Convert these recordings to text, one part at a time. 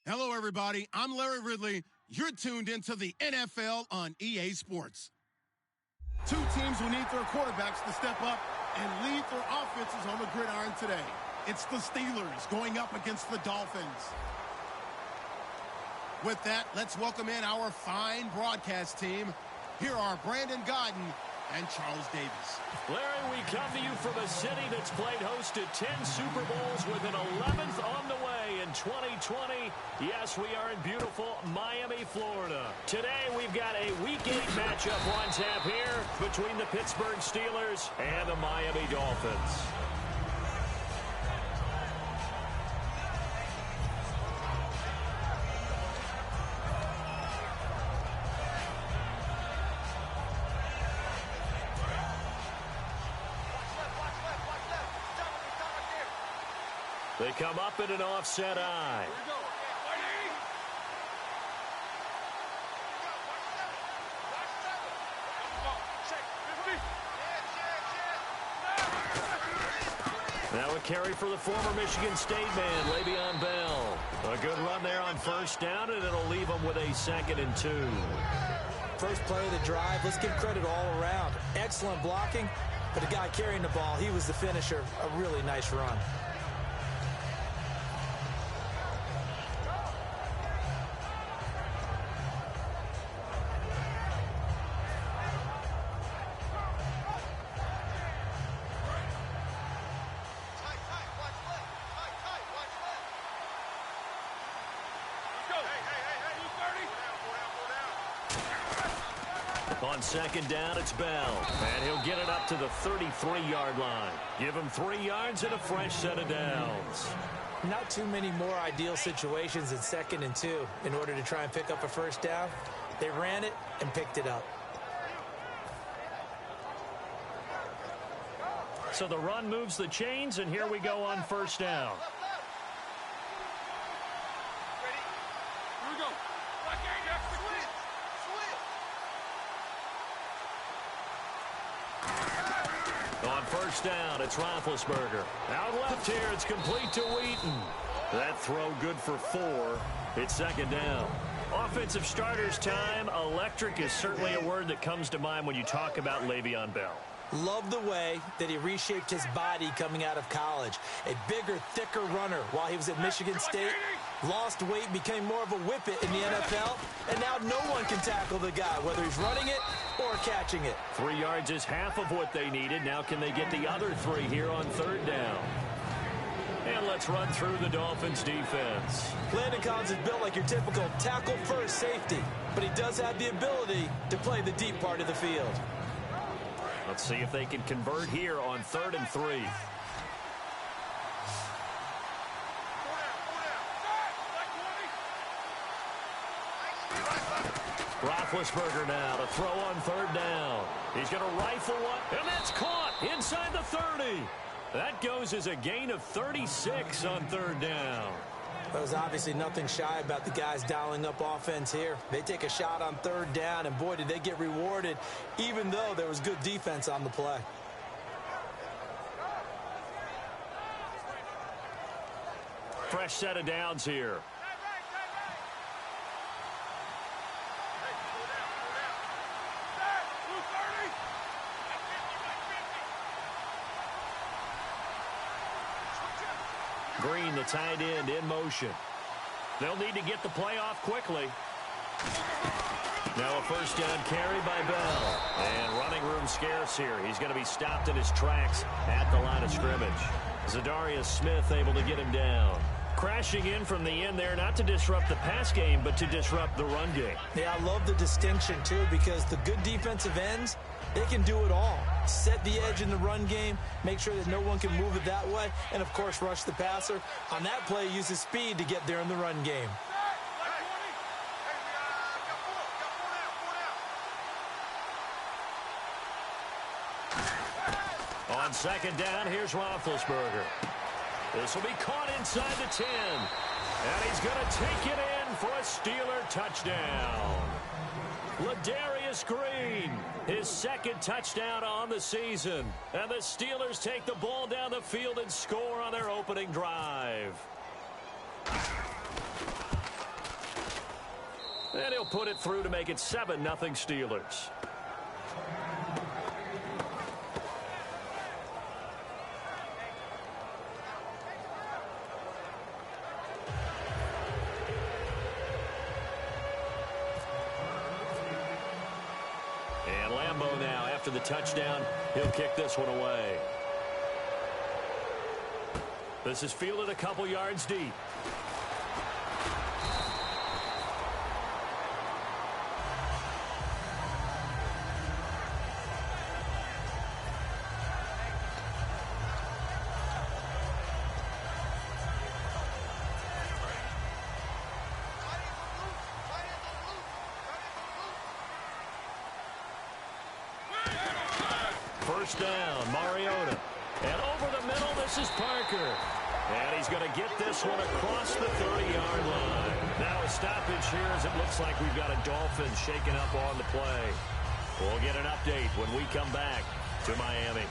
Hello, everybody. I'm Larry Ridley. You're tuned into the NFL on EA Sports. Two teams will need their quarterbacks to step up and lead their offenses on the gridiron today. It's the Steelers going up against the Dolphins. With that, let's welcome in our fine broadcast team. Here are Brandon Godden and Charles Davis. Larry, we come to you from a city that's played host to 10 Super Bowls with an 11th on the way in 2020. Yes, we are in beautiful Miami, Florida. Today, we've got a Week 8 matchup on tap here between the Pittsburgh Steelers and the Miami Dolphins. They come up in an offset eye. Now a carry for the former Michigan State man, Le'Veon Bell. A good run there on first down, and it'll leave them with a 2nd and 2. First play of the drive, let's give credit all around. Excellent blocking, but the guy carrying the ball, he was the finisher. A really nice run. On 2nd down, it's Bell. And he'll get it up to the 33-yard line. Give him 3 yards and a fresh set of downs. Not too many more ideal situations in 2nd and 2 in order to try and pick up a first down. They ran it and picked it up. So the run moves the chains, and here we go on first down. On first down, it's Roethlisberger. Out left here, it's complete to Wheaton. That throw good for 4. It's 2nd down. Offensive starters time. Electric is certainly a word that comes to mind when you talk about Le'Veon Bell. Love the way that he reshaped his body coming out of college. A bigger, thicker runner while he was at Michigan State. Lost weight, became more of a whippet in the NFL. And now no one can tackle the guy, whether he's running it or catching it. 3 yards is half of what they needed. Now can they get the other 3 here on 3rd down? And let's run through the Dolphins defense. Landon Collins is built like your typical tackle-first safety, but he does have the ability to play the deep part of the field. Let's see if they can convert here on 3rd and 3. Roethlisberger now to throw on 3rd down. He's going to rifle one, and that's caught inside the 30. That goes as a gain of 36 on 3rd down. There was obviously nothing shy about the guys dialing up offense here. They take a shot on 3rd down, and boy, did they get rewarded, even though there was good defense on the play. Fresh set of downs here. Green, the tight end, in motion. They'll need to get the play off quickly. Now a first down carry by Bell. And running room scarce here. He's going to be stopped in his tracks at the line of scrimmage. Zadarius Smith able to get him down. Crashing in from the end there, not to disrupt the pass game, but to disrupt the run game. Yeah, I love the distinction, too, because the good defensive ends, they can do it all. Set the edge in the run game, make sure that no one can move it that way, and, of course, rush the passer. On that play, use his speed to get there in the run game. On 2nd down, here's Roethlisberger. This will be caught inside the 10. And he's going to take it in for a Steeler touchdown. Ladarius Green, his 2nd touchdown on the season. And the Steelers take the ball down the field and score on their opening drive. And he'll put it through to make it 7-0 Steelers. And Lambeau now, after the touchdown, he'll kick this one away. This is fielded a couple yards deep. First down, Mariota. And over the middle, this is Parker. And he's going to get this one across the 30-yard line. Now a stoppage here as it looks like we've got a Dolphins shaking up on the play. We'll get an update when we come back to Miami.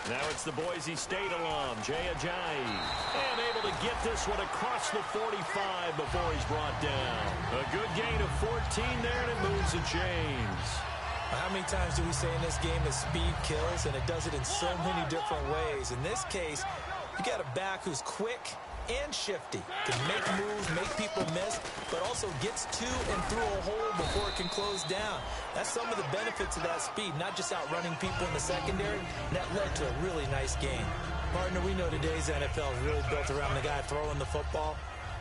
Now it's the Boise State alum, Jay Ajayi. And able to get this one across the 45 before he's brought down. A good gain of 14 there, and it moves the chains. How many times do we say in this game that speed kills, and it does it in so many different ways? In this case, you got a back who's quick and shifty, can make moves, make people miss, but also gets to and through a hole before it can close down. That's some of the benefits of that speed, not just outrunning people in the secondary. That led to a really nice game. Partner, we know today's NFL is really built around the guy throwing the football.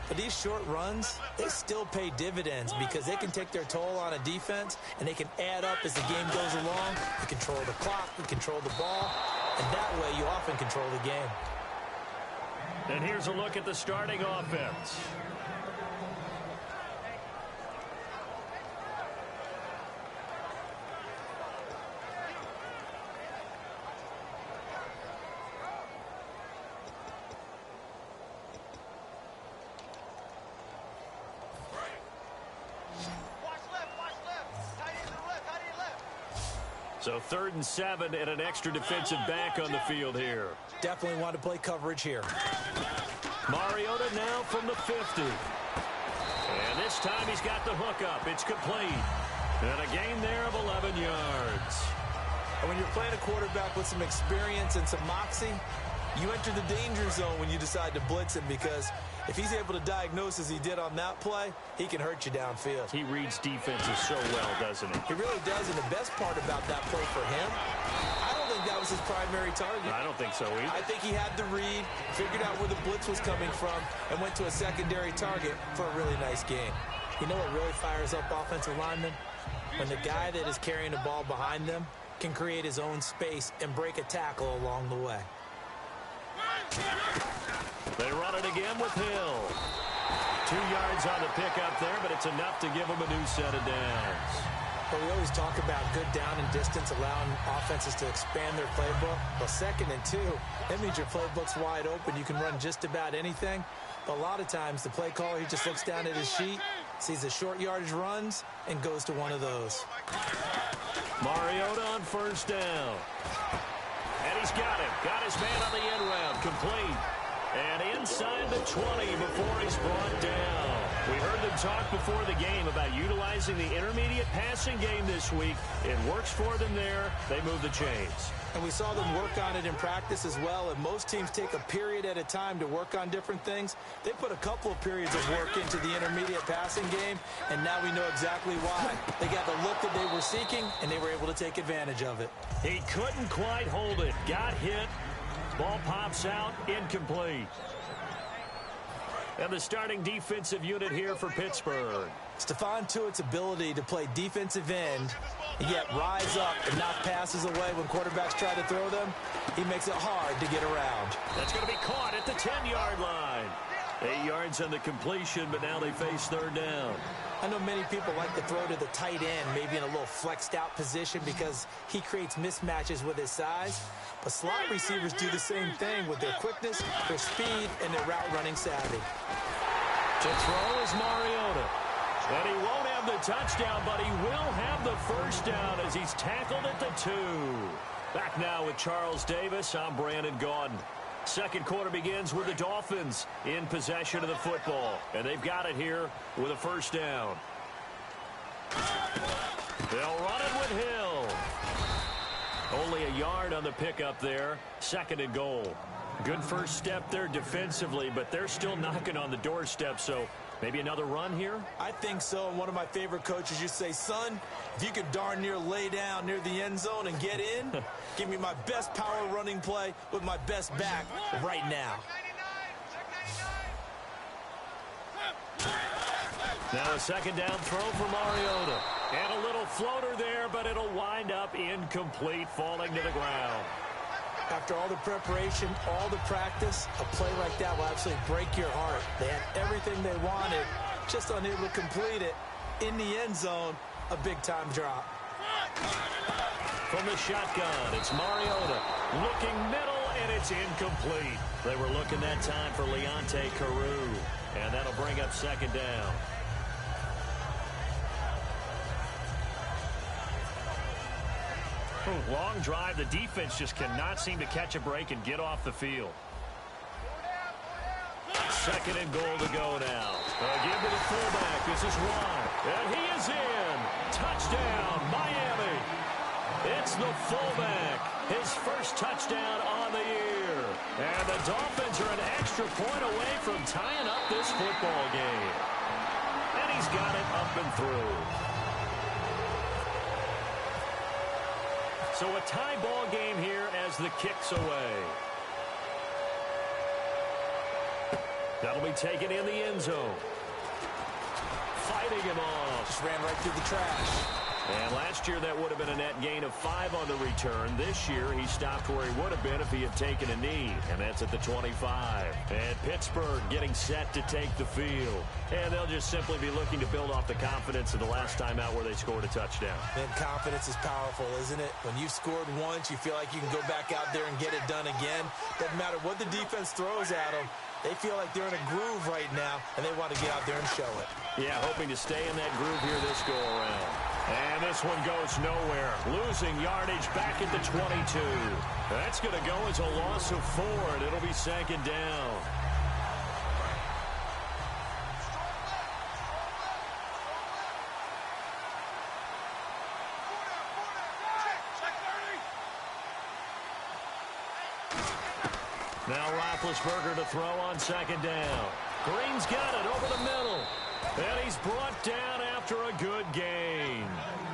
But these short runs, they still pay dividends because they can take their toll on a defense, and they can add up as the game goes along. You control the clock, you control the ball, and that way you often control the game. And here's a look at the starting offense. So 3rd and 7 and an extra defensive back on the field here. Definitely want to play coverage here. Mariota now from the 50. And this time he's got the hook up. It's complete. And a gain there of 11 yards. And when you're playing a quarterback with some experience and some moxie, you enter the danger zone when you decide to blitz him, because if he's able to diagnose as he did on that play, he can hurt you downfield. He reads defenses so well, doesn't he? He really does, and the best part about that play for him, I don't think that was his primary target. I don't think so either. I think he had the read, figured out where the blitz was coming from, and went to a secondary target for a really nice game. You know what really fires up offensive linemen? When the guy that is carrying the ball behind them can create his own space and break a tackle along the way. They run it again with Hill. 2 yards on the pickup there, but it's enough to give them a new set of downs. But we always talk about good down and distance, allowing offenses to expand their playbook. Well, 2nd and 2, that means your playbook's wide open. You can run just about anything. But a lot of times, the play caller, he just looks down at his sheet, sees the short yardage runs, and goes to one of those. Mariota on 1st down. And he's got him. Got his man on the end round. Complete. And inside the 20 before he's brought down. We heard them talk before the game about utilizing the intermediate passing game this week. It works for them there. They move the chains. And we saw them work on it in practice as well. And most teams take a period at a time to work on different things. They put a couple of periods of work into the intermediate passing game, and now we know exactly why. They got the look that they were seeking, and they were able to take advantage of it. He couldn't quite hold it. Got hit. Ball pops out. Incomplete. And the starting defensive unit here for Pittsburgh. Stephon Tuitt's ability to play defensive end and yet rise up and knock passes away when quarterbacks try to throw them, he makes it hard to get around. That's going to be caught at the 10-yard line. 8 yards on the completion, but now they face 3rd down. I know many people like to throw to the tight end, maybe in a little flexed out position because he creates mismatches with his size. But slot receivers do the same thing with their quickness, their speed, and their route running savvy. To throw is Mariota. And he won't have the touchdown, but he will have the 1st down as he's tackled at the 2. Back now with Charles Davis. I'm Brandon Gaudin. Second quarter begins with the Dolphins in possession of the football. And they've got it here with a first down. They'll run it with Hill. Only a yard on the pickup there. Second and goal. Good first step there defensively, but they're still knocking on the doorstep, so maybe another run here? I think so. And one of my favorite coaches used to say, son, if you could darn near lay down near the end zone and get in, give me my best power running play with my best back right now. Now a second down throw for Mariota. And a little floater there, but it'll wind up incomplete, falling to the ground. After all the preparation, all the practice, a play like that will absolutely break your heart. They had everything they wanted, just unable to complete it. In the end zone, a big-time drop. From the shotgun, it's Mariota. Looking middle, and it's incomplete. They were looking that time for Leonte Carew. And that'll bring up second down. Long drive. The defense just cannot seem to catch a break and get off the field. Second and goal to go now. Give to the fullback. This is Ron. And he is in. Touchdown, Miami. It's the fullback. His first touchdown on the year. And the Dolphins are an extra point away from tying up this football game. And he's got it up and through. So a tie ball game here as the kick's away. That'll be taken in the end zone. Fighting him off. Just ran right through the trash. And last year that would have been a net gain of 5 on the return. This year he stopped where he would have been if he had taken a knee. And that's at the 25. And Pittsburgh getting set to take the field. And they'll just simply be looking to build off the confidence of the last time out where they scored a touchdown. And confidence is powerful, isn't it? When you've scored once, you feel like you can go back out there and get it done again. Doesn't matter what the defense throws at them. They feel like they're in a groove right now, and they want to get out there and show it. Yeah, hoping to stay in that groove here this go-around. And this one goes nowhere. Losing yardage back at the 22. That's going to go as a loss of 4, and it'll be second down. Now Roethlisberger to throw on second down. Green's got it over the middle. And he's brought down after a good gain.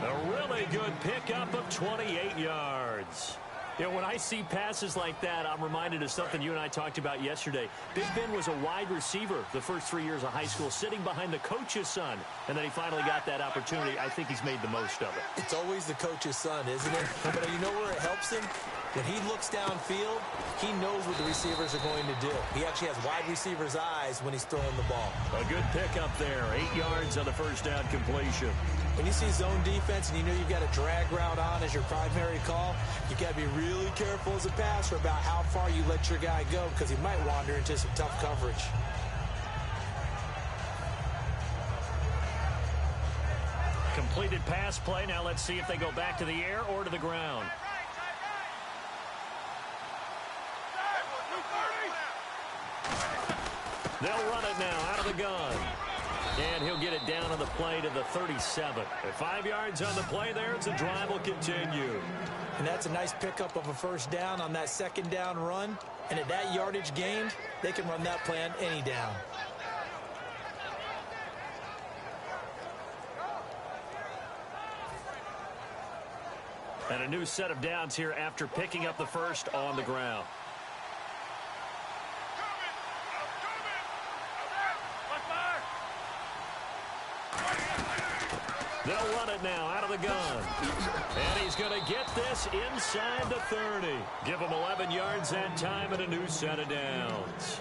A really good pickup of 28 yards. You know, when I see passes like that, I'm reminded of something you and I talked about yesterday. Big Ben was a wide receiver the first 3 years of high school, sitting behind the coach's son. And then he finally got that opportunity. I think he's made the most of it. It's always the coach's son, isn't it? But you know where it helps him? When he looks downfield, he knows what the receivers are going to do. He actually has wide receivers' eyes when he's throwing the ball. A good pickup there. 8 yards on the first down completion. When you see zone defense and you know you've got a drag route on as your primary call, you've got to be really careful as a passer about how far you let your guy go because he might wander into some tough coverage. Completed pass play. Now let's see if they go back to the air or to the ground. They'll run it now out of the gun. And he'll get it down on the play to the 37. At 5 yards on the play there, the drive will continue. And that's a nice pickup of a first down on that second down run. And at that yardage gained, they can run that play on any down. And a new set of downs here after picking up the first on the ground. They'll run it now out of the gun. And he's going to get this inside the 30. Give him 11 yards that time and a new set of downs.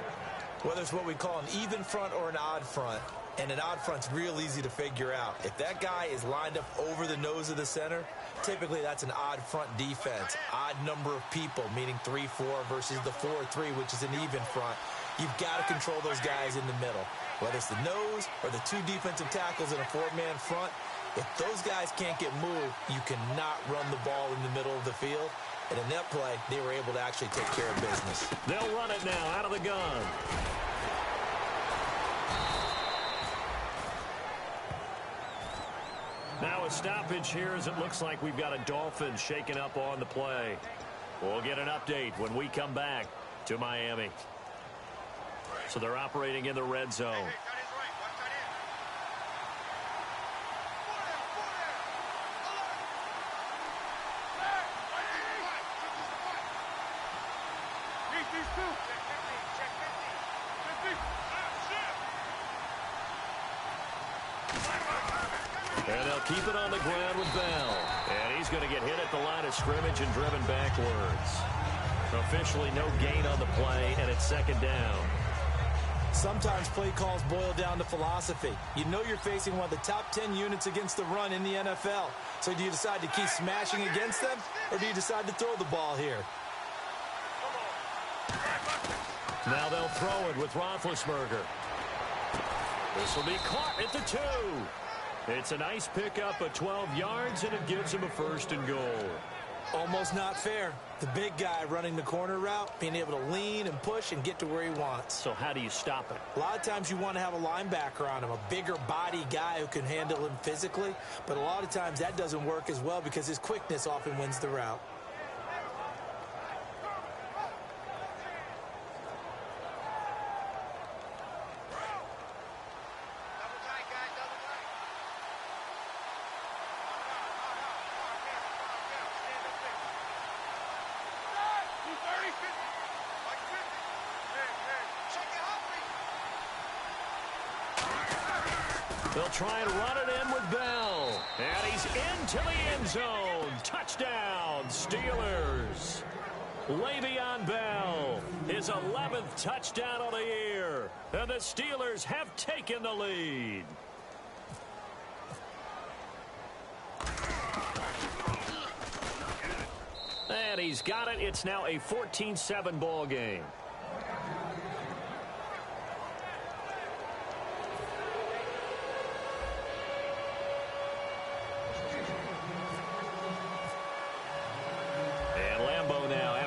Whether it's what we call an even front or an odd front, and an odd front's real easy to figure out. If that guy is lined up over the nose of the center, typically that's an odd front defense. Odd number of people, meaning 3-4 versus the 4-3, which is an even front. You've got to control those guys in the middle. Whether it's the nose or the 2 defensive tackles in a 4-man front, if those guys can't get moved, you cannot run the ball in the middle of the field. And in that play, they were able to actually take care of business. They'll run it now out of the gun. Now a stoppage here as it looks like we've got a Dolphins shaking up on the play. We'll get an update when we come back to Miami. So they're operating in the red zone. And they'll keep it on the ground with Bell. And he's going to get hit at the line of scrimmage and driven backwards. Officially no gain on the play, and it's second down. Sometimes play calls boil down to philosophy. You know you're facing one of the top 10 units against the run in the NFL. So do you decide to keep smashing against them, or do you decide to throw the ball here? Now they'll throw it with Roethlisberger. This will be caught at the 2. It's a nice pickup of 12 yards, and it gives him a first and goal. Almost not fair. The big guy running the corner route, being able to lean and push and get to where he wants. So how do you stop it? A lot of times you want to have a linebacker on him, a bigger body guy who can handle him physically. But a lot of times that doesn't work as well because his quickness often wins the route. They'll try and run it in with Bell. And he's into the end zone. Touchdown, Steelers. Le'Veon Bell, his 11th touchdown of the year. And the Steelers have taken the lead. And he's got it. It's now a 14-7 ball game.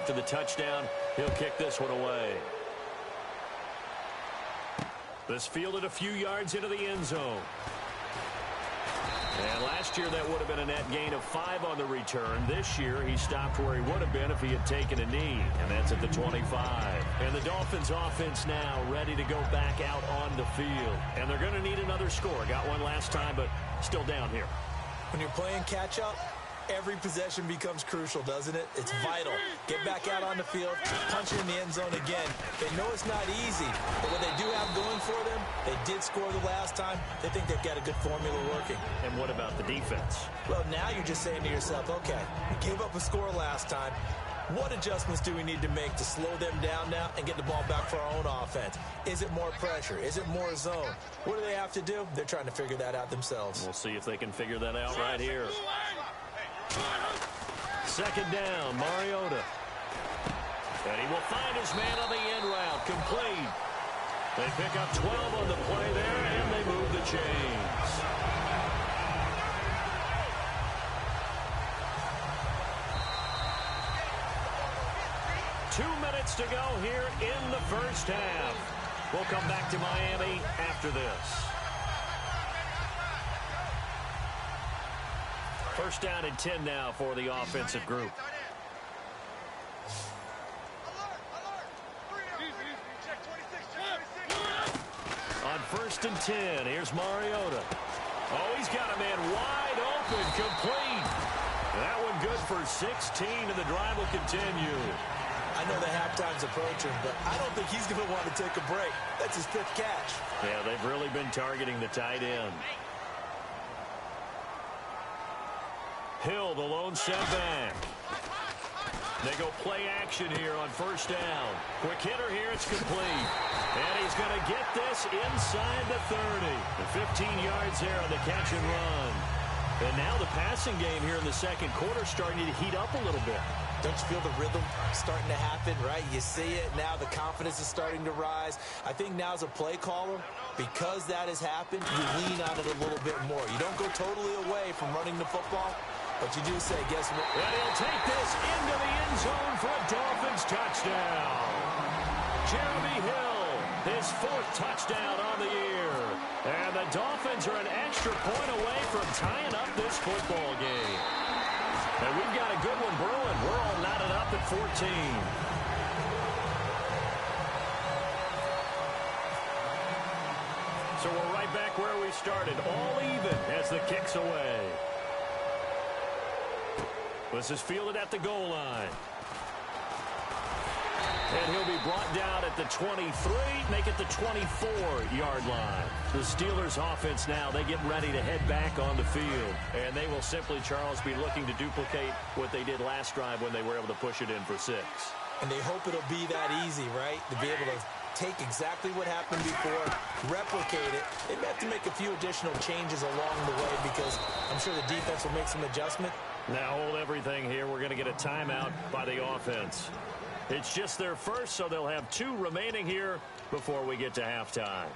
After the touchdown, he'll kick this one away. This fielded a few yards into the end zone. And last year, that would have been a net gain of 5 on the return. This year, he stopped where he would have been if he had taken a knee, and that's at the 25. And the Dolphins offense now ready to go back out on the field. And they're going to need another score. Got one last time, but still down here. When you're playing catch-up, every possession becomes crucial, doesn't it? It's vital. Get back out on the field, punch it in the end zone again. They know it's not easy, but what they do have going for them, they did score the last time. They think they've got a good formula working. And what about the defense? Well, now you're just saying to yourself, okay, we gave up a score last time. What adjustments do we need to make to slow them down now and get the ball back for our own offense? Is it more pressure? Is it more zone? What do they have to do? They're trying to figure that out themselves. We'll see if they can figure that out right here. Second down, Mariota. And he will find his man on the end route, complete. They pick up 12 on the play there, and they move the chains. Two minutes to go here in the first half. We'll come back to Miami after this. First down and 10 now for the offensive group. On first and 10, here's Mariota. Oh, he's got a man wide open, complete. That one good for 16, and the drive will continue. I know the halftime's approaching, but I don't think he's going to want to take a break. That's his 5th catch. Yeah, they've really been targeting the tight end. Hill, the lone setback. They go play action here on first down. Quick hitter here, it's complete. And he's going to get this inside the 30. And 15 yards there on the catch and run. And now the passing game here in the second quarter starting to heat up a little bit. Don't you feel the rhythm starting to happen, right? You see it now. The confidence is starting to rise. I think now as a play caller, because that has happened, you lean on it a little bit more. You don't go totally away from running the football, But you do say, guess what? And he'll take this into the end zone for a Dolphins touchdown. Jeremy Hill, his 4th touchdown on the year. And the Dolphins are an extra point away from tying up this football game. And we've got a good one brewing. We're all knotted up at 14. So we're right back where we started, all even as the kick's away. This is fielded at the goal line. And he'll be brought down at the 23, make it the 24-yard line. The Steelers offense now, they get ready to head back on the field. And they will simply, Charles, be looking to duplicate what they did last drive when they were able to push it in for 6. And they hope it'll be that easy, right? To be able to take exactly what happened before, replicate it. They may have to make a few additional changes along the way because I'm sure the defense will make some adjustment. Now hold everything here. We're going to get a timeout by the offense. It's just their first, so they'll have 2 remaining here before we get to halftime.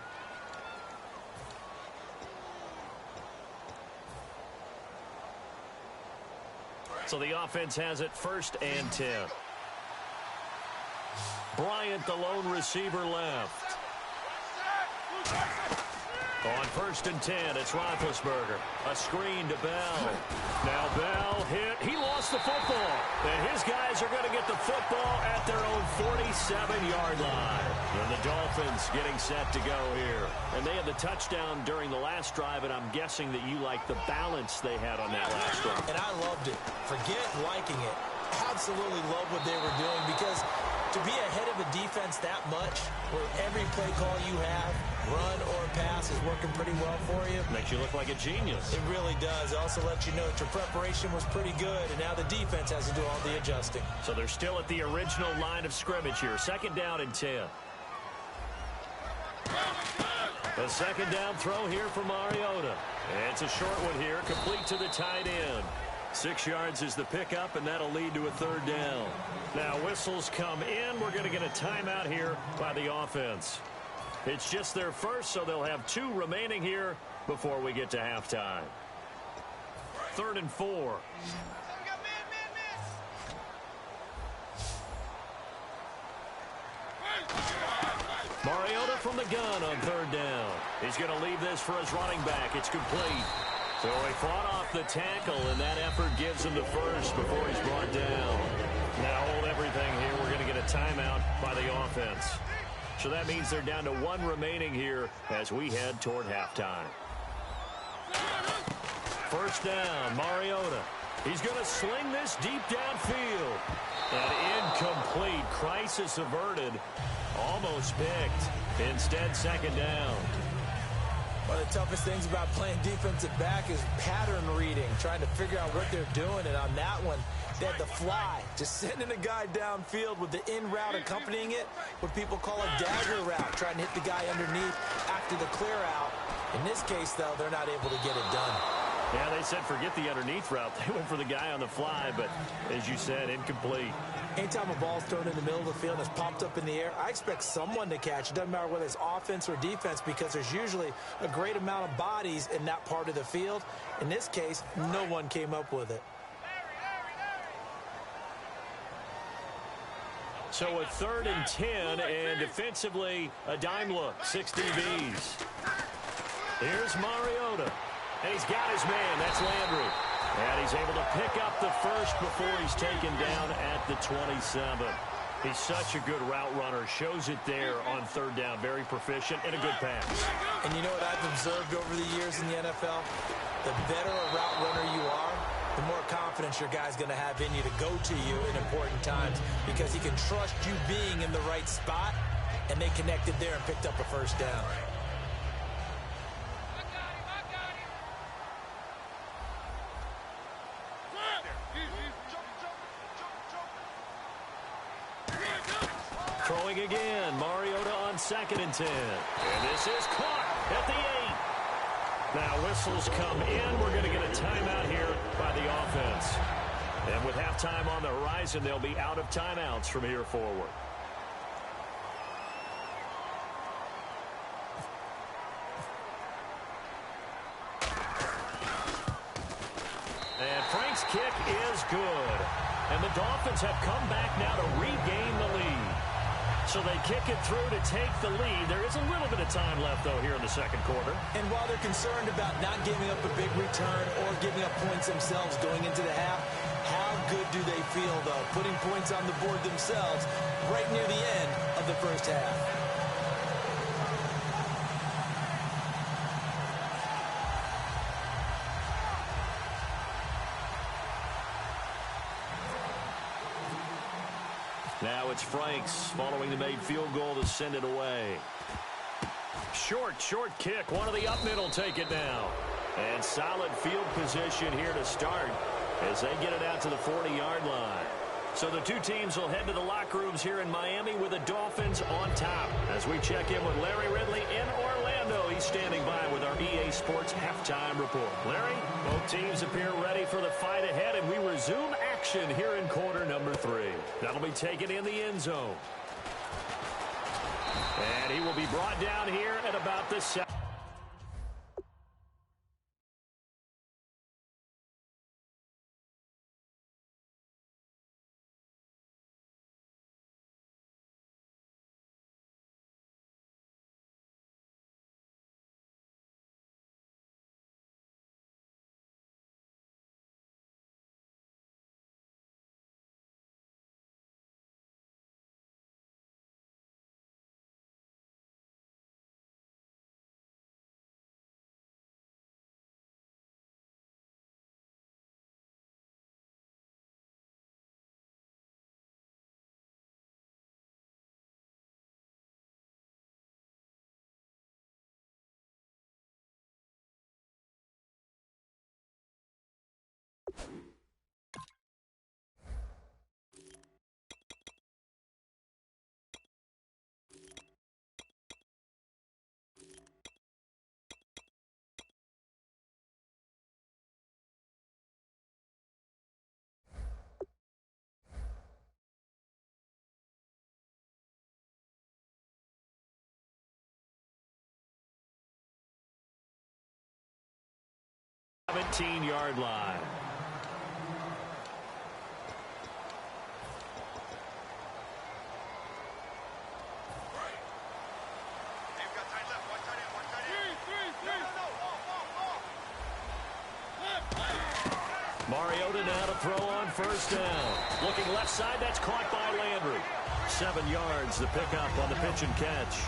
So the offense has it 1st and 10. Bryant, the lone receiver, left. On 1st and 10, it's Roethlisberger. A screen to Bell. Now Bell hit. He lost the football. And his guys are going to get the football at their own 47-yard line. And the Dolphins getting set to go here. And they had the touchdown during the last drive, and I'm guessing that you like the balance they had on that last drive. And I loved it. Forget liking it. Absolutely love what they were doing because to be ahead of a defense that much, where every play call you have, run or pass, is working pretty well for you. Makes you look like a genius. It really does. It also lets you know that your preparation was pretty good, and now the defense has to do all the adjusting. So they're still at the original line of scrimmage here. 2nd down and 10. A 2nd down throw here for Mariota. And it's a short one here, complete to the tight end. 6 yards is the pickup, and that'll lead to a 3rd down. Now whistles come in. We're going to get a timeout here by the offense. It's just their first, so they'll have 2 remaining here before we get to halftime. 3rd and 4. Mariota from the gun on 3rd down. He's going to leave this for his running back. It's complete. So he fought off the tackle, and that effort gives him the first before he's brought down. Now hold everything here. We're going to get a timeout by the offense. So that means they're down to 1 remaining here as we head toward halftime. 1st down, Mariota. He's going to sling this deep downfield. And incomplete. Crisis averted. Almost picked. Instead, 2nd down. One of the toughest things about playing defensive back is pattern reading, trying to figure out what they're doing. And on that one, they had the fly, just sending a guy downfield with the in route accompanying it, what people call a dagger route, trying to hit the guy underneath after the clear out. In this case, though, they're not able to get it done. Yeah, they said forget the underneath route. They went for the guy on the fly, but as you said, incomplete. Anytime a ball's thrown in the middle of the field and it's popped up in the air, I expect someone to catch. It doesn't matter whether it's offense or defense because there's usually a great amount of bodies in that part of the field. In this case, no one came up with it. So a 3rd and 10, and defensively, a dime look, 6 DBs. Here's Mariota, and he's got his man. That's Landry. And he's able to pick up the first before he's taken down at the 27. He's such a good route runner. Shows it there on 3rd down. Very proficient and a good pass. And you know what I've observed over the years in the NFL? The better a route runner you are, the more confidence your guy's going to have in you to go to you in important times because he can trust you being in the right spot, and they connected there and picked up a 1st down. Throwing again, Mariota on 2nd and 10. And this is caught at the 8. Now whistles come in. We're going to get a timeout here by the offense. And with halftime on the horizon, they'll be out of timeouts from here forward. And Frank's kick is good. And the Dolphins have come back now to regain the lead. So they kick it through to take the lead. There is a little bit of time left, though, here in the second quarter. And while they're concerned about not giving up a big return or giving up points themselves going into the half, how good do they feel, though, putting points on the board themselves right near the end of the first half? Now it's Franks following the made field goal to send it away. Short kick. One of the up middle take it now. And solid field position here to start as they get it out to the 40-yard line. So the two teams will head to the locker rooms here in Miami with the Dolphins on top. As we check in with Larry Ridley in Orlando, he's standing by with our EA Sports halftime report. Larry, both teams appear ready for the fight ahead, and we resume action here in quarter number 3. That'll be taken in the end zone. And he will be brought down here at about the 7. Yard line. Mariota now to throw on first down. Looking left side, that's caught by Landry. 7 yards, the pickup on the pitch and catch.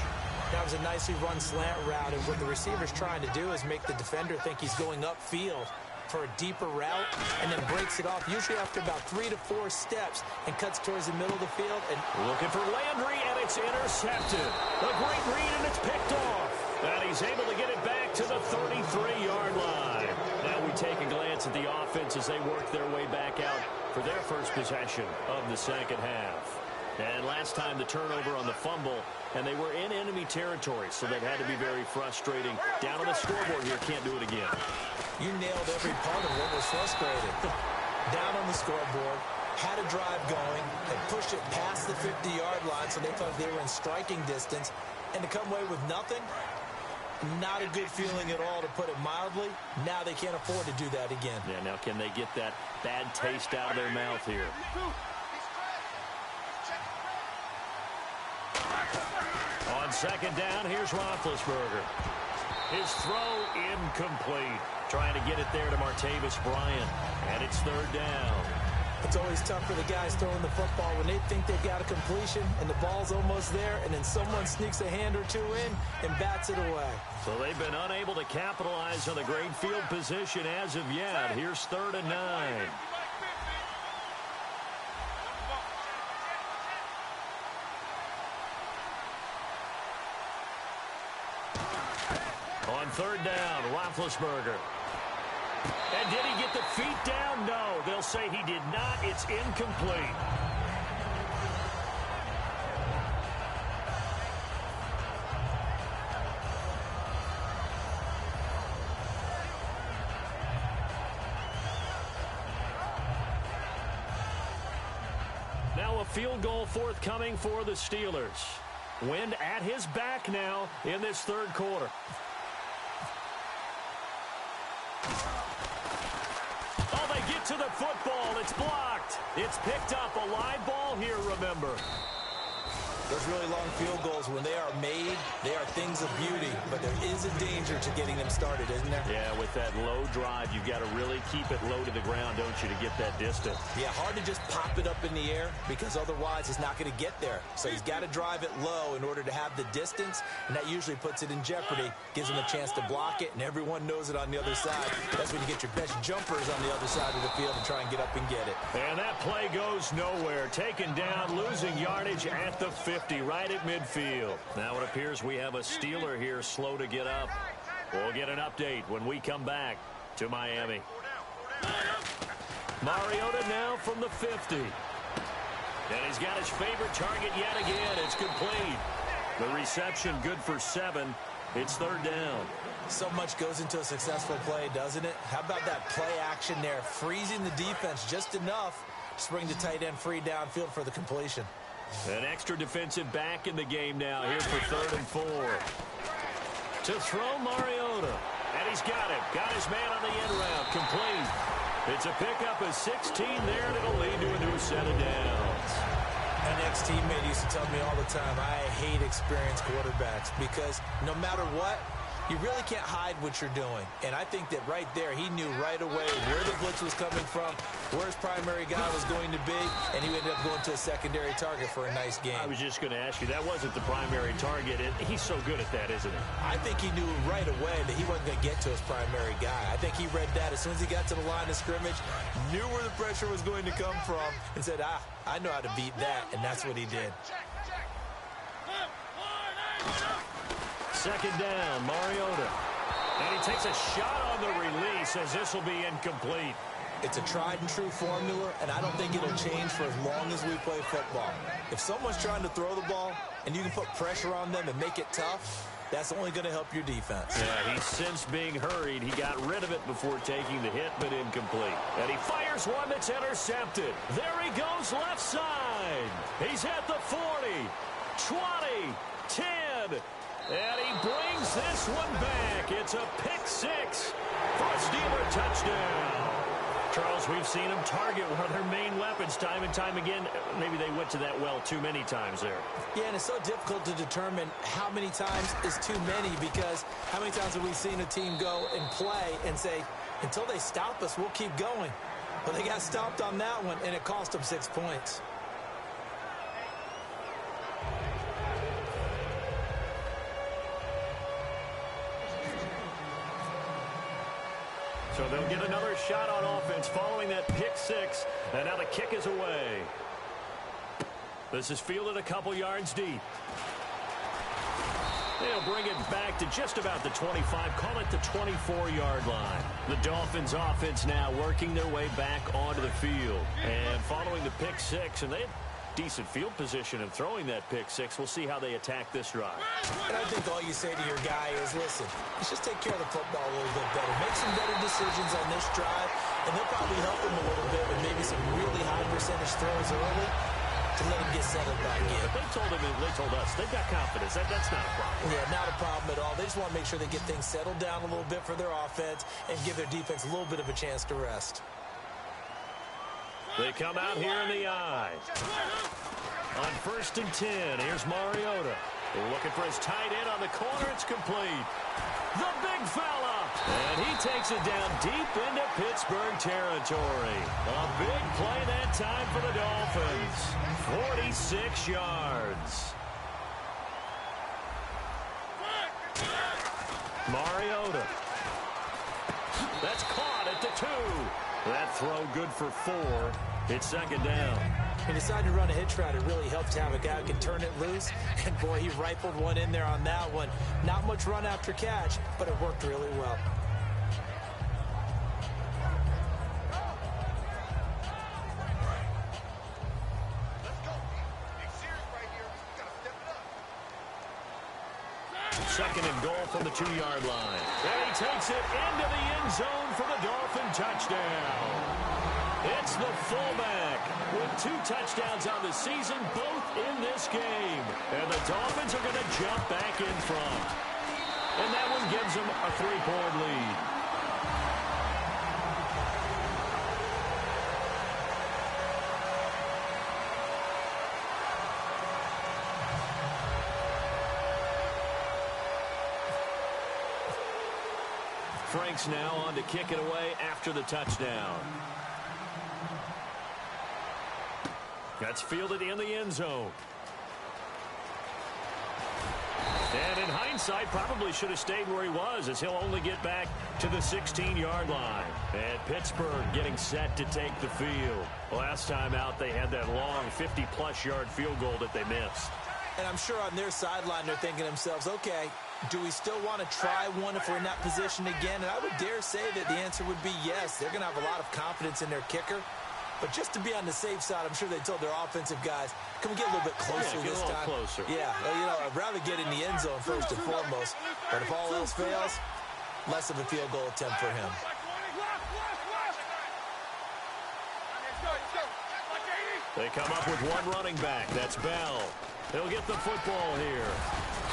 That was a nicely run slant route, and what the receiver's trying to do is make the defender think he's going upfield for a deeper route, and then breaks it off, usually after about 3 to 4 steps, and cuts towards the middle of the field. And looking for Landry, and it's intercepted. A great read, and it's picked off. And he's able to get it back to the 33-yard line. Now we take a glance at the offense as they work their way back out for their first possession of the second half. And last time the turnover on the fumble, and they were in enemy territory, so that had to be very frustrating. Down on the scoreboard here, can't do it again. You nailed every part of what was frustrating. Down on the scoreboard, had a drive going, had pushed it past the 50-yard line, so they thought they were in striking distance, and to come away with nothing, not a good feeling at all, to put it mildly. Now they can't afford to do that again. Yeah, now can they get that bad taste out of their mouth here? On second down, here's Roethlisberger. His throw incomplete. Trying to get it there to Martavis Bryant. And it's third down. It's always tough for the guys throwing the football when they think they've got a completion and the ball's almost there, and then someone sneaks a hand or two in and bats it away. So they've been unable to capitalize on the great field position as of yet. Here's 3rd and 9. On third down, Roethlisberger. And did he get the feet down? No, they'll say he did not. It's incomplete. Now a field goal forthcoming for the Steelers. Wind at his back now in this third quarter. Oh, they get back to the football. It's blocked. It's picked up. A live ball here, remember. Those really long field goals, when they are made, they are things of beauty. But there is a danger to getting them started, isn't there? Yeah, with that low drive, you've got to really keep it low to the ground, don't you, to get that distance. Yeah, hard to just pop it up in the air because otherwise it's not going to get there. So he's got to drive it low in order to have the distance, and that usually puts it in jeopardy, gives him a chance to block it, and everyone knows it on the other side. That's when you get your best jumpers on the other side of the field and try and get up and get it. And that play goes nowhere. Taken down, losing yardage at the 50, right at midfield. Now it appears we have a Steeler here slow to get up. We'll get an update when we come back to Miami. Mariota now from the 50. And he's got his favorite target yet again. It's complete. The reception good for 7. It's third down. So much goes into a successful play, doesn't it? How about that play action there, freezing the defense just enough to bring the tight end free downfield for the completion. An extra defensive back in the game now here for 3rd and 4. To throw Mariota. And he's got it. Got his man on the end route. Complete. It's a pickup of 16 there, and it'll lead to a new set of downs. An ex-teammate used to tell me all the time, I hate experienced quarterbacks because no matter what, you really can't hide what you're doing. And I think that right there, he knew right away where the blitz was coming from, where his primary guy was going to be, and he ended up going to a secondary target for a nice game. I was just going to ask you, that wasn't the primary target, and he's so good at that, isn't he? I think he knew right away that he wasn't going to get to his primary guy. I think he read that as soon as he got to the line of scrimmage, knew where the pressure was going to come from, and said, I know how to beat that, and that's what he did. Second down, Mariota. And he takes a shot on the release as this will be incomplete. It's a tried-and-true formula, and I don't think it'll change for as long as we play football. If someone's trying to throw the ball and you can put pressure on them and make it tough, that's only going to help your defense. Yeah, he's since being hurried. He got rid of it before taking the hit, but incomplete. And he fires one that's intercepted. There he goes left side. He's at the 40, 20, 10. And he brings this one back. It's a pick 6 for a Steeler touchdown. Charles, we've seen them target one of their main weapons time and time again. Maybe they went to that well too many times there. Yeah, and it's so difficult to determine how many times is too many because how many times have we seen a team go and play and say, until they stop us, we'll keep going. But they got stopped on that one, and it cost them 6 points. So they'll get another shot on offense following that pick 6. And now the kick is away. This is fielded a couple yards deep. They'll bring it back to just about the 25. Call it the 24-yard line. The Dolphins offense now working their way back onto the field. And following the pick 6, and they had decent field position and throwing that pick 6. We'll see how they attack this drive. And I think all you say to your guy is, listen, let's just take care of the football a little bit better. Make some better decisions on this drive, and they'll probably help him a little bit with maybe some really high percentage throws early to let him get settled back in. But they told us they've got confidence. That's not a problem. Yeah, not a problem at all. They just want to make sure they get things settled down a little bit for their offense and give their defense a little bit of a chance to rest. They come out here in the eye. On 1st and 10, here's Mariota. Looking for his tight end on the corner. It's complete. The big fella. And he takes it down deep into Pittsburgh territory. A big play that time for the Dolphins. 46 yards. Mariota. That's caught at the 2. That throw good for 4. It's second down. He decided to run a hitch route. It really helped to have a guy who can turn it loose. And, boy, he rifled one in there on that one. Not much run after catch, but it worked really well. Second and goal from the 2-yard line. And he takes it into the end zone for the Dolphin touchdown. It's the fullback with 2 touchdowns on the season, both in this game. And the Dolphins are going to jump back in front. And that one gives them a 3-point lead. Franks now on to kick it away after the touchdown. That's fielded in the end zone. And in hindsight, probably should have stayed where he was, as he'll only get back to the 16-yard line. And Pittsburgh getting set to take the field. Last time out, they had that long 50-plus yard field goal that they missed. And I'm sure on their sideline, they're thinking to themselves, okay, do we still want to try one if we're in that position again? And I would dare say that the answer would be yes. They're going to have a lot of confidence in their kicker. But just to be on the safe side, I'm sure they told their offensive guys, can we get a little bit closer this time? Closer. Yeah, well, you know, I'd rather get in the end zone first and foremost. But if all else fails, less of a field goal attempt for him. They come up with one running back. That's Bell. He'll get the football here.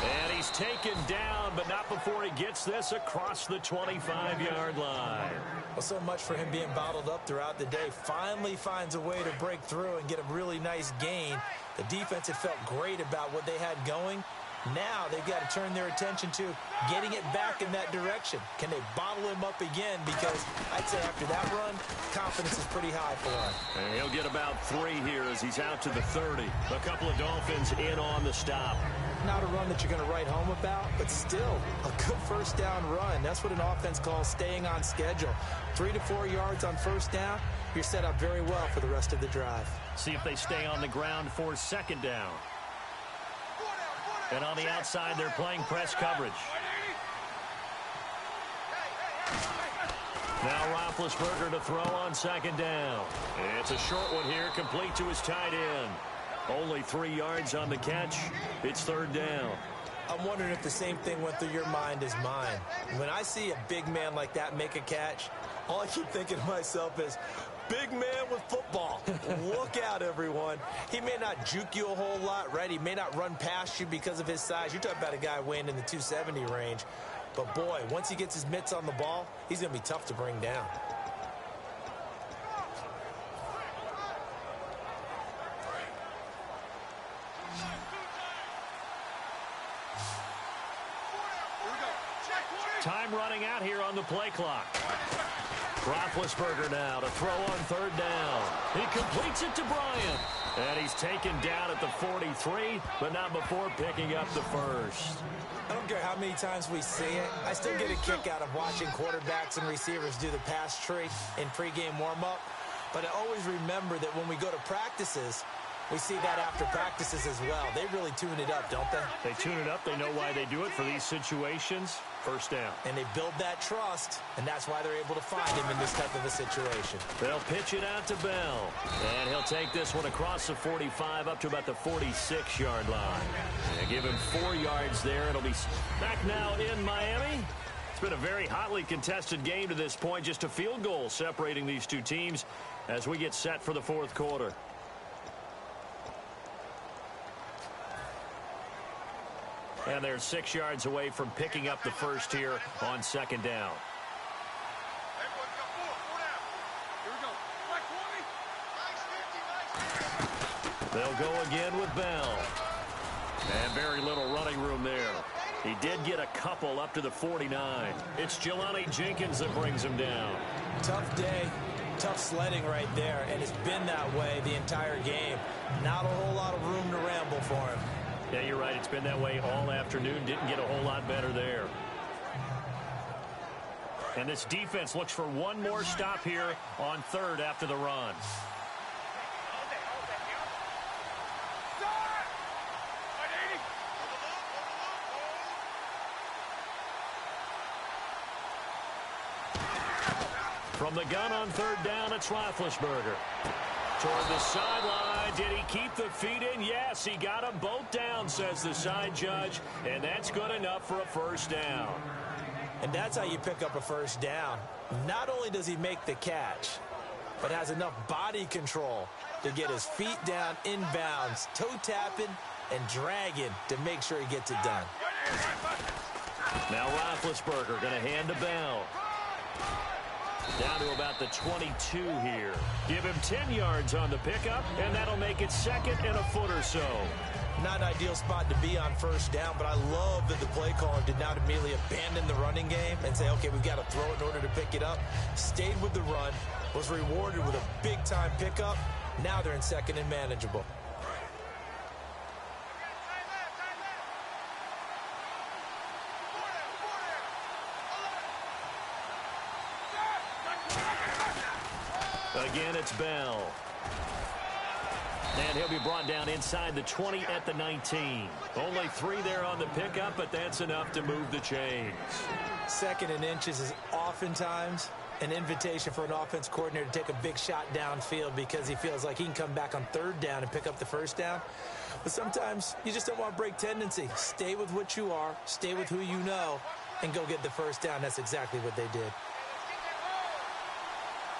And he's taken down, but not before he gets this across the 25-yard line. Well, so much for him being bottled up throughout the day. Finally finds a way to break through and get a really nice gain. The defense had felt great about what they had going. Now they've got to turn their attention to getting it back in that direction. Can they bottle him up again? Because I'd say after that run, confidence is pretty high for him. And he'll get about 3 here as he's out to the 30. A couple of Dolphins in on the stop. Not a run that you're going to write home about, but still a good first down run. That's what an offense calls staying on schedule. 3 to 4 yards on first down, you're set up very well for the rest of the drive. See if they stay on the ground for second down. And on the outside, they're playing press coverage. Now Roethlisberger to throw on second down. It's a short one here, complete to his tight end. Only 3 yards on the catch. It's third down. I'm wondering if the same thing went through your mind as mine. When I see a big man like that make a catch, all I keep thinking to myself is, big man with football. Look out, everyone. He may not juke you a whole lot, right? He may not run past you because of his size. You're talking about a guy weighing in the 270 range. But, boy, once he gets his mitts on the ball, he's going to be tough to bring down. Time running out here on the play clock. Roethlisberger now to throw on third down. He completes it to Bryant. And he's taken down at the 43, but not before picking up the first. I don't care how many times we see it. I still get a kick out of watching quarterbacks and receivers do the pass tree in pregame warm-up. But I always remember that when we go to practices, we see that after practices as well. They really tune it up, don't they? They tune it up. They know why they do it for these situations. First down. And they build that trust, and that's why they're able to find him in this type of a situation. They'll pitch it out to Bell. And he'll take this one across the 45 up to about the 46-yard line. And give him 4 yards there. It'll be back now in Miami. It's been a very hotly contested game to this point. Just a field goal separating these two teams as we get set for the fourth quarter. And they're 6 yards away from picking up the first here on second down. They'll go again with Bell. And very little running room there. He did get a couple up to the 49. It's Jelani Jenkins that brings him down. Tough day, tough sledding right there, and it's been that way the entire game. Not a whole lot of room to ramble for him. Yeah, you're right. It's been that way all afternoon. Didn't get a whole lot better there. And this defense looks for one more stop here on third after the run. From the gun on third down, it's Roethlisberger. Toward the sideline. Did he keep the feet in? Yes, he got them both down, says the side judge. And that's good enough for a first down. And that's how you pick up a first down. Not only does he make the catch, but has enough body control to get his feet down inbounds, toe tapping and dragging to make sure he gets it done. Now Roethlisberger going to hand to Bell. Down to about the 22 here. Give him 10 yards on the pickup, and that'll make it second and a foot or so. Not an ideal spot to be on first down, but I love that the play caller did not immediately abandon the running game and say, okay, we've got to throw it in order to pick it up. Stayed with the run, was rewarded with a big-time pickup. Now they're in second and manageable. Again, it's Bell. And he'll be brought down inside the 20 at the 19. Only 3 there on the pickup, but that's enough to move the chains. Second and inches is oftentimes an invitation for an offense coordinator to take a big shot downfield because he feels like he can come back on third down and pick up the first down. But sometimes you just don't want to break tendency. Stay with what you are, stay with who you know, and go get the first down. That's exactly what they did.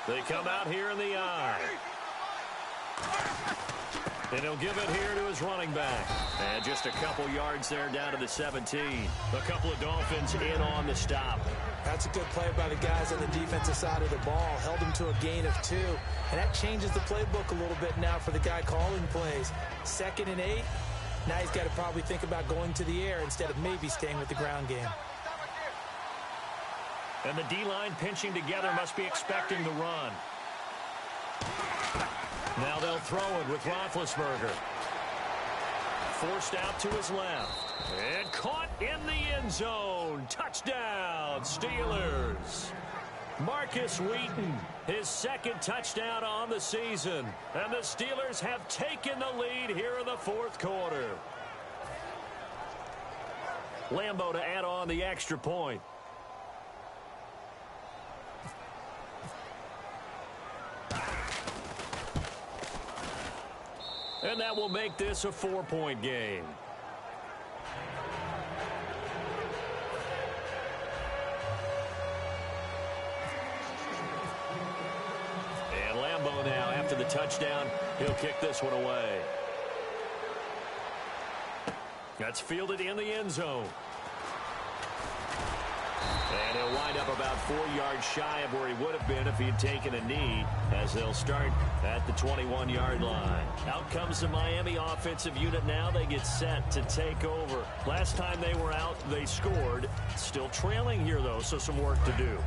They come out here in the eye. And he'll give it here to his running back. And just a couple yards there down to the 17. A couple of Dolphins in on the stop. That's a good play by the guys on the defensive side of the ball. Held him to a gain of 2. And that changes the playbook a little bit now for the guy calling plays. 2nd and 8. Now he's got to probably think about going to the air instead of maybe staying with the ground game. And the D-line pinching together must be expecting the run. Now they'll throw it with Roethlisberger. Forced out to his left. And caught in the end zone. Touchdown, Steelers. Marcus Wheaton, his 2nd touchdown on the season. And the Steelers have taken the lead here in the 4th quarter. Lambeau to add on the extra point. And that will make this a 4-point game. And Lambeau now, after the touchdown, he'll kick this one away. That's fielded in the end zone. And he'll wind up about 4 yards shy of where he would have been if he had taken a knee, as they'll start at the 21-yard line. Out comes the Miami offensive unit now. They get set to take over. Last time they were out, they scored. Still trailing here, though, so some work to do.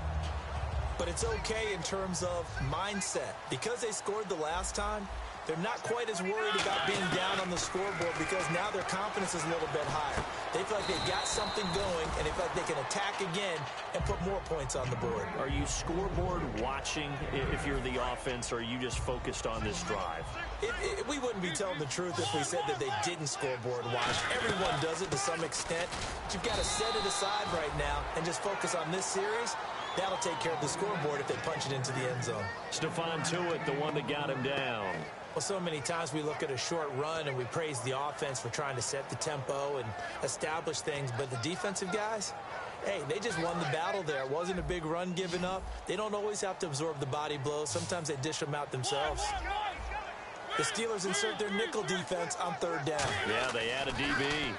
But it's okay in terms of mindset. Because they scored the last time, they're not quite as worried about being down on the scoreboard because now their confidence is a little bit higher. They feel like they've got something going, and they feel like they can attack again and put more points on the board. Are you scoreboard watching if you're the offense, or are you just focused on this drive? We wouldn't be telling the truth if we said that they didn't scoreboard watch. Everyone does it to some extent. But you've got to set it aside right now and just focus on this series. That'll take care of the scoreboard if they punch it into the end zone. Stephon Tuitt, the one that got him down. Well, so many times we look at a short run and we praise the offense for trying to set the tempo and establish things, but the defensive guys, hey, they just won the battle there. It wasn't a big run given up. They don't always have to absorb the body blows. Sometimes they dish them out themselves. The Steelers insert their nickel defense on 3rd down. Yeah, they add a DB.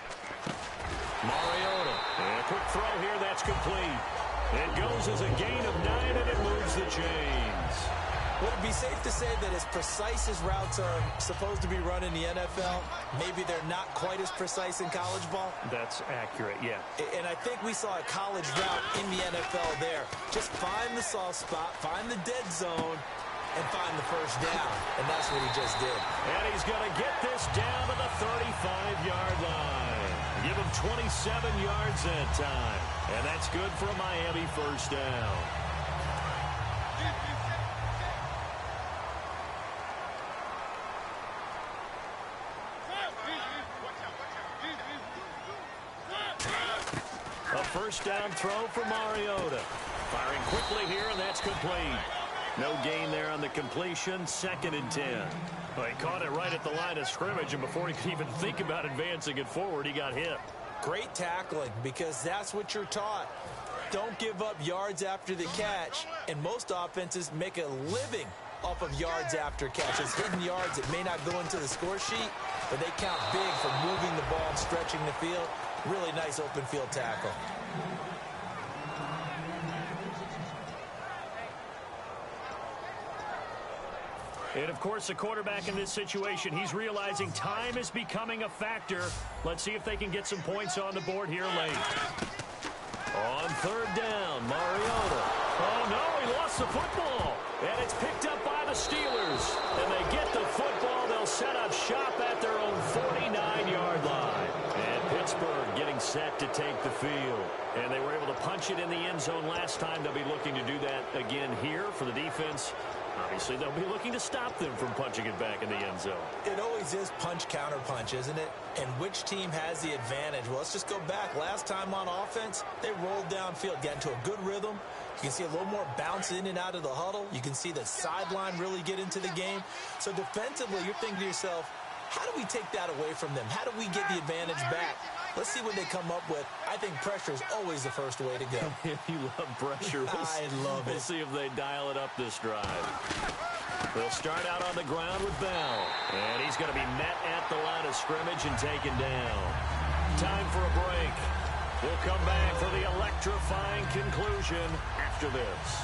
Mariota. And a quick throw here, that's complete. It goes as a gain of 9, and it moves the chains. Would it be safe to say that as precise as routes are supposed to be run in the NFL, maybe they're not quite as precise in college ball? That's accurate, yeah. And I think we saw a college route in the NFL there. Just find the soft spot, find the dead zone, and find the first down. And that's what he just did. And he's going to get this down to the 35-yard line. Give him 27 yards that time. And that's good for a Miami first down. A first down throw for Mariota. Firing quickly here, and that's complete. No gain there on the completion. 2nd and 10. Well, he caught it right at the line of scrimmage, and before he could even think about advancing it forward, he got hit. Great tackling, because that's what you're taught. Don't give up yards after the catch, and most offenses make a living off of yards after catches. Hidden yards that may not go into the score sheet, but they count big for moving the ball and stretching the field. Really nice open field tackle. And, of course, the quarterback in this situation, he's realizing time is becoming a factor. Let's see if they can get some points on the board here late. On third down, Mariota. Oh, no, he lost the football. And it's picked up by the Steelers. And they get the football. They'll set up shop at their own 49-yard line. And Pittsburgh getting set to take the field. And they were able to punch it in the end zone last time. They'll be looking to do that again here for the defense. Obviously, they'll be looking to stop them from punching it back in the end zone. It always is punch-counter-punch, isn't it? And which team has the advantage? Well, let's just go back. Last time on offense, they rolled downfield, got into a good rhythm. You can see a little more bounce in and out of the huddle. You can see the sideline really get into the game. So defensively, you're thinking to yourself, how do we take that away from them? How do we get the advantage back? Let's see what they come up with. I think pressure is always the first way to go. You love pressure. I love it. We'll see if they dial it up this drive. They'll start out on the ground with Bell. And he's going to be met at the line of scrimmage and taken down. Time for a break. We'll come back for the electrifying conclusion after this.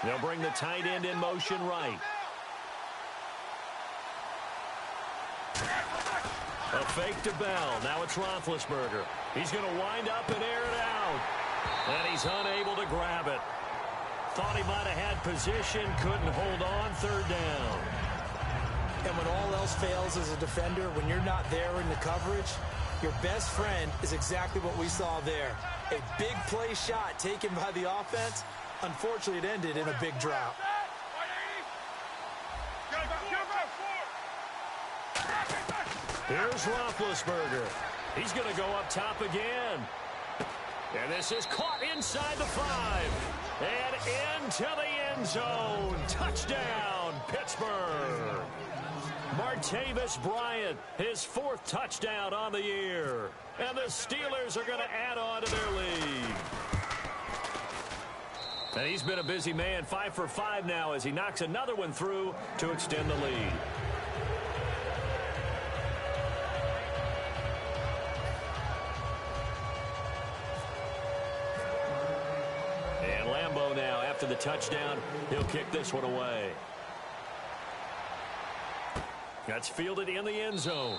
They'll bring the tight end in motion right. A fake to Bell. Now it's Roethlisberger. He's going to wind up and air it out. And he's unable to grab it. Thought he might have had position. Couldn't hold on. Third down. And when all else fails as a defender, when you're not there in the coverage, your best friend is exactly what we saw there. A big play shot taken by the offense. Unfortunately, it ended in a big drop. Here's Roethlisberger. He's going to go up top again. And this is caught inside the 5. And into the end zone. Touchdown, Pittsburgh. Martavis Bryant, his 4th touchdown on the year. And the Steelers are going to add on to their lead. And he's been a busy man, 5 for 5 now as he knocks another one through to extend the lead. And Lambeau now, after the touchdown, he'll kick this one away. That's fielded in the end zone.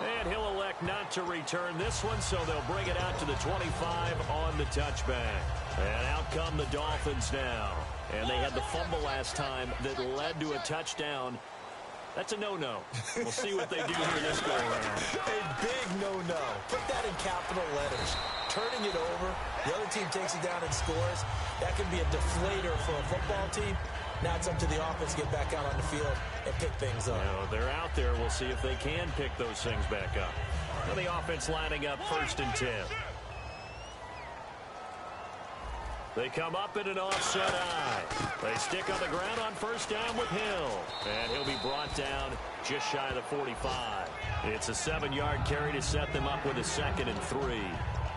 And he'll elect not to return this one, so they'll bring it out to the 25 on the touchback. And out come the Dolphins now. And they had the fumble last time that led to a touchdown. That's a no-no. We'll see what they do here this go-around. A big no-no. Put that in capital letters. Turning it over, the other team takes it down and scores. That can be a deflator for a football team. Now it's up to the offense to get back out on the field and pick things up. Well, they're out there. We'll see if they can pick those things back up. Well, the offense lining up 1st and 10. They come up in an offset eye. They stick on the ground on 1st down with Hill. And he'll be brought down just shy of the 45. It's a 7-yard carry to set them up with a 2nd and 3.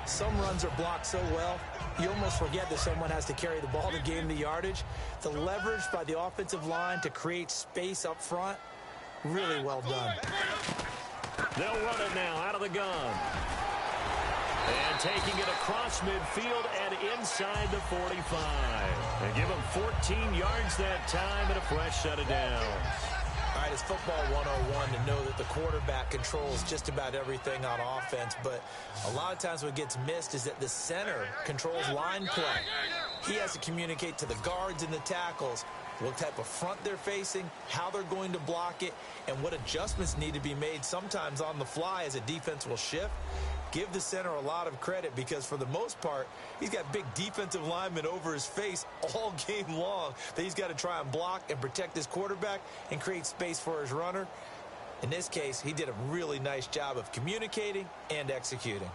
Some runs are blocked so well, you almost forget that someone has to carry the ball to gain the yardage. The leverage by the offensive line to create space up front, really well done. They'll run it now out of the gun. And taking it across midfield and inside the 45. And give them 14 yards that time and a fresh set of downs. All right, it's football 101 to know that the quarterback controls just about everything on offense, but a lot of times what gets missed is that the center controls line play. He has to communicate to the guards and the tackles what type of front they're facing, how they're going to block it, and what adjustments need to be made sometimes on the fly as a defense will shift. Give the center a lot of credit because for the most part, he's got big defensive linemen over his face all game long that he's got to try and block and protect his quarterback and create space for his runner. In this case, he did a really nice job of communicating and executing.